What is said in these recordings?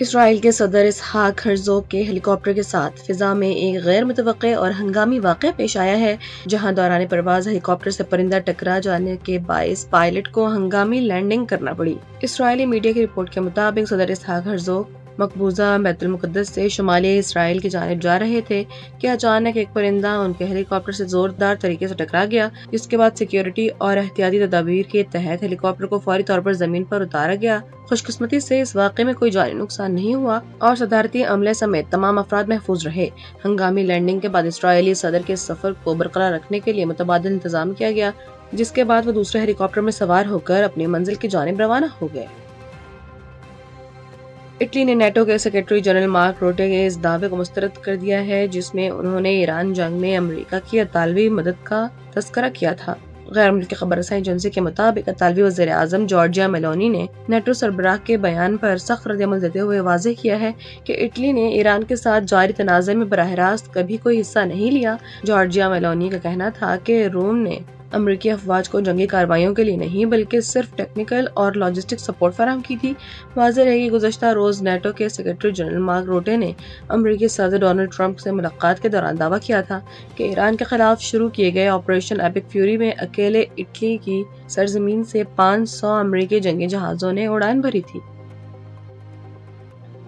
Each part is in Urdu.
اسرائیل کے صدر اسحاق ہرزوگ کے ہیلی کاپٹر کے ساتھ فضا میں ایک غیر متوقع اور ہنگامی واقعہ پیش آیا ہے، جہاں دوران پرواز ہیلی کاپٹر سے پرندہ ٹکرا جانے کے باعث پائلٹ کو ہنگامی لینڈنگ کرنا پڑی۔ اسرائیلی میڈیا کی رپورٹ کے مطابق صدر اسحاق ہرزوگ مقبوضہ بیت المقدس سے شمالی اسرائیل کی جانب جا رہے تھے کہ اچانک ایک پرندہ ان کے ہیلی کاپٹر سے زوردار طریقے سے ٹکرا گیا، جس کے بعد سیکیورٹی اور احتیاطی تدابیر کے تحت ہیلی کاپٹر کو فوری طور پر زمین پر اتارا گیا۔ خوش قسمتی سے اس واقعے میں کوئی جانی نقصان نہیں ہوا اور صدارتی عملے سمیت تمام افراد محفوظ رہے۔ ہنگامی لینڈنگ کے بعد اسرائیلی صدر کے سفر کو برقرار رکھنے کے لیے متبادل انتظام کیا گیا، جس کے بعد وہ دوسرے ہیلی کاپٹر میں سوار ہو کر اپنی منزل کی جانب روانہ ہو گئے۔ اٹلی نے نیٹو کے سیکرٹری جنرل مارک روٹے کے اس دعوے کو مسترد کر دیا ہے جس میں انہوں نے ایران جنگ میں امریکہ کی اطالوی مدد کا تذکرہ کیا تھا۔ غیر ملکی خبر رساں ایجنسی کے مطابق اطالوی وزیر اعظم جارجیا میلونی نے نیٹو سربراہ کے بیان پر سخت ردعمل دیتے ہوئے واضح کیا ہے کہ اٹلی نے ایران کے ساتھ جاری تنازع میں براہ راست کبھی کوئی حصہ نہیں لیا۔ جارجیا میلونی کا کہنا تھا کہ روم نے امریکی افواج کو جنگی کارروائیوں کے لیے نہیں بلکہ صرف ٹیکنیکل اور لاجسٹک سپورٹ فراہم کی تھی۔ واضح رہے کہ گزشتہ روز نیٹو کے سیکرٹری جنرل مارک روٹے نے امریکی صدر ڈونلڈ ٹرمپ سے ملاقات کے دوران دعویٰ کیا تھا کہ ایران کے خلاف شروع کیے گئے آپریشن ایپک فیوری میں اکیلے اٹلی کی سرزمین سے 500 امریکی جنگی جہازوں نے اڑان بھری تھی۔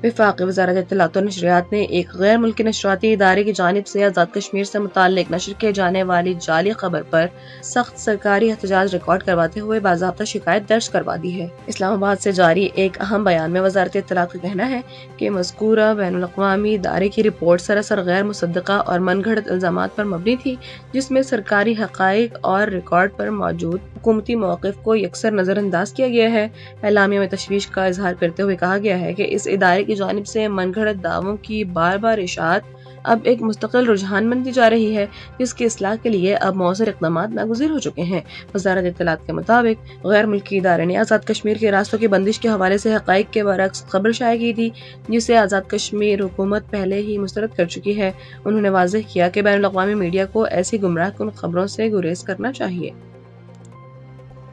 وفاقی وزارت اطلاعات و نشریات نے ایک غیر ملکی نشریاتی ادارے کی جانب سے آزاد کشمیر سے متعلق نشر کی جانے والی جعلی خبر پر سخت سرکاری احتجاج ریکارڈ کرواتے ہوئے باضابطہ شکایت درج کروا دی ہے۔ اسلام آباد سے جاری ایک اہم بیان میں وزارت اطلاعات کا کہنا ہے کہ مذکورہ بین الاقوامی ادارے کی رپورٹ سراسر غیر مصدقہ اور من گھڑت الزامات پر مبنی تھی، جس میں سرکاری حقائق اور ریکارڈ پر موجود حکومتی موقف کو یکسر نظر انداز کیا گیا ہے۔ اعلامیہ میں تشویش کا اظہار کرتے ہوئے کہا گیا ہے کہ اس ادارے کی جانب سے من گھڑت دعووں کی بار بار اشاعت اب ایک مستقل رجحان بنتی جا رہی ہے، جس کی اصلاح کے لیے اب مؤثر اقدامات ناگزیر ہو چکے ہیں۔ وزارت اطلاعات کے مطابق غیر ملکی ادارے نے آزاد کشمیر کے راستوں کی بندش کے حوالے سے حقائق کے برعکس خبر شائع کی تھی، جسے آزاد کشمیر حکومت پہلے ہی مسترد کر چکی ہے۔ انہوں نے واضح کیا کہ بین الاقوامی میڈیا کو ایسی گمراہ کن خبروں سے گریز کرنا چاہیے۔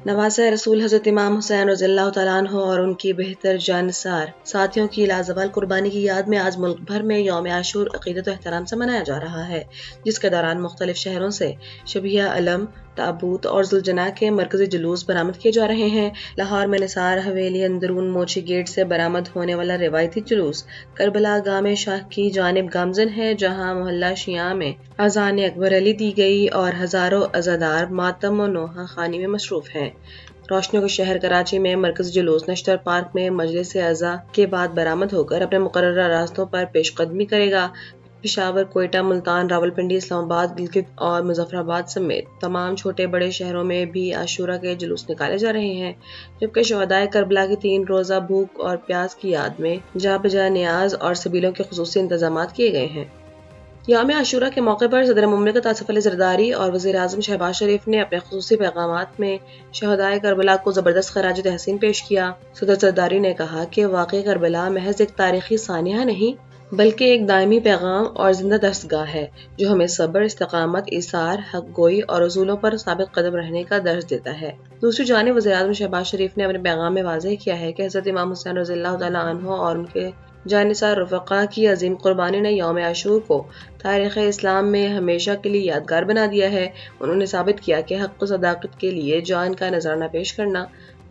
نوازہ رسول حضرت امام حسین رضی اللہ تعالیٰ عنہ اور ان کی بہتر جانثار ساتھیوں کی لازوال قربانی کی یاد میں آج ملک بھر میں یوم عاشور عقیدت و احترام سے منایا جا رہا ہے، جس کے دوران مختلف شہروں سے شبیہ علم، تابوت اور ذوالجناح کے مرکزی جلوس برآمد کیے جا رہے ہیں۔ لاہور میں نثار حویلی اندرون موچی گیٹ سے برآمد ہونے والا روایتی جلوس کربلا گام شاہ کی جانب گامزن ہے، جہاں محلہ شیعہ میں اذان اکبر علی دی گئی اور ہزاروں عزادار ماتم و نوحہ خوانی میں مصروف ہیں۔ روشنیوں کے شہر کراچی میں مرکزی جلوس نشتر پارک میں مجلس عزا کے بعد برآمد ہو کر اپنے مقررہ راستوں پر پیش قدمی کرے گا۔ پشاور، کوئٹہ، ملتان، راولپنڈی، اسلام آباد، گلگت اور مظفر آباد سمیت تمام چھوٹے بڑے شہروں میں بھی عاشورہ کے جلوس نکالے جا رہے ہیں، جبکہ شہدائے کربلا کی 3 روزہ بھوک اور پیاس کی یاد میں جا بجا نیاز اور سبیلوں کے خصوصی انتظامات کیے گئے ہیں۔ یوم عاشورہ کے موقع پر صدر مملکت آصف علی زرداری اور وزیر اعظم شہباز شریف نے اپنے خصوصی پیغامات میں شہدائے کربلا کو زبردست خراج تحسین پیش کیا۔ صدر زرداری نے کہا کہ واقعہ کربلا محض ایک تاریخی سانحہ نہیں بلکہ ایک دائمی پیغام اور زندہ دستگاہ ہے، جو ہمیں صبر، استقامت، ایثار، حق گوئی اور اصولوں پر ثابت قدم رہنے کا درس دیتا ہے۔ دوسری جانب وزیر اعظم شہباز شریف نے اپنے پیغام میں واضح کیا ہے کہ حضرت امام حسین رضی اللہ تعالیٰ عنہ اور ان کے جانثار رفقا کی عظیم قربانی نے یوم عاشور کو تاریخ اسلام میں ہمیشہ کے لیے یادگار بنا دیا ہے۔ انہوں نے ثابت کیا کہ حق و صداقت کے لیے جان کا نذرانہ پیش کرنا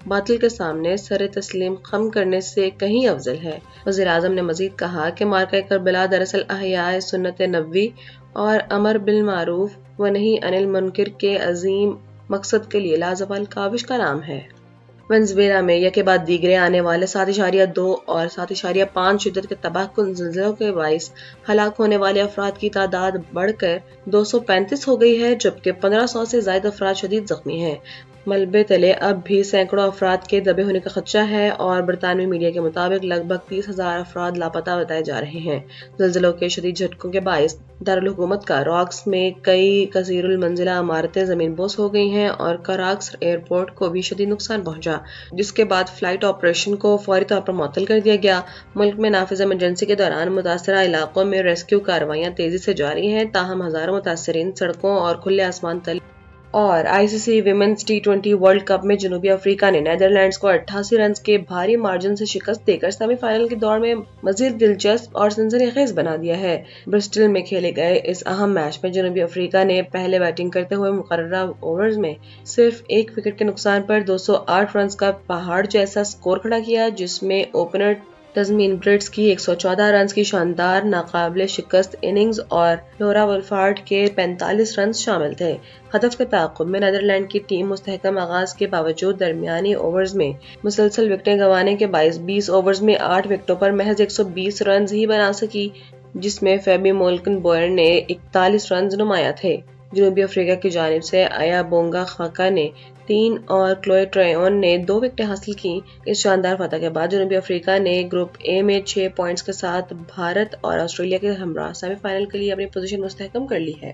باطل کے سامنے سر تسلیم خم کرنے سے کہیں افضل ہے۔ وزیر اعظم نے مزید کہا کہ معرکہ کربلا دراصل احیاء سنت نبوی اور امر بالمعروف و نہی عن المنکر کے عظیم مقصد کے لیے لازوال کاوش کا نام ہے۔ ونزویلا میں یکے بعد دیگرے آنے والے 7.2 اور 7.5 شدت کے تباہ کن زلزلوں کے باعث ہلاک ہونے والے افراد کی تعداد بڑھ کر 235 ہو گئی ہے، جبکہ 1500 سے زائد افراد شدید زخمی ہیں۔ ملبے تلے اب بھی سینکڑوں افراد کے دبے ہونے کا خدشہ ہے اور برطانوی میڈیا کے مطابق لگ بھگ 30,000 افراد لاپتہ بتائے جا رہے ہیں۔ زلزلوں کے شدید جھٹکوں کے باعث دارالحکومت کاراکس میں کئی کثیر المنزلہ عمارتیں زمین بوس ہو گئی ہیں اور کاراکس ایئرپورٹ کو بھی شدید نقصان پہنچا، جس کے بعد فلائٹ آپریشن کو فوری طور پر معطل کر دیا گیا۔ ملک میں نافذ ایمرجنسی کے دوران متاثرہ علاقوں میں ریسکیو کارروائیاں تیزی سے جاری ہیں، تاہم ہزاروں متاثرین سڑکوں اور کھلے آسمان تلے اور ICC women's T20 world cup میں جنوبی افریقہ نے نیدرلینڈز کو 88 رنز کے بھاری مارجن سے شکست دے کر سیمی فائنل کی دوڑ میں مزید دلچسپ اور سنسنی خیز بنا دیا ہے۔ برسٹل میں کھیلے گئے اس اہم میچ میں جنوبی افریقہ نے پہلے بیٹنگ کرتے ہوئے مقررہ اوورز میں صرف ایک وکٹ کے نقصان پر 208 رنز کا پہاڑ جیسا سکور کھڑا کیا، جس میں اوپنر تزمین برٹس کی 114 رنز کی شاندار ناقابل شکست اننگز اور لورا ولفارڈ کے 45 رنز شامل تھے۔ ہدف کے تعاقب میں نیدرلینڈ کی ٹیم مستحکم آغاز کے باوجود درمیانی اوورز میں مسلسل وکٹیں گنوانے کے باعث 20 اوورز میں 8 وکٹوں پر محض 120 رنز ہی بنا سکی، جس میں فیبی مولکن بوئر نے 41 رنز نمایاں تھے۔ جنوبی افریقہ کی جانب سے آیا بونگا خاکا نے 3 اور کلوئے ٹرائیون نے 2 وکٹیں حاصل کی۔ اس شاندار فتح کے بعد جنوبی افریقہ نے گروپ اے میں 6 پوائنٹس کے ساتھ بھارت اور آسٹریلیا کے ہمراہ سیمی فائنل کے لیے اپنی پوزیشن مستحکم کر لی ہے۔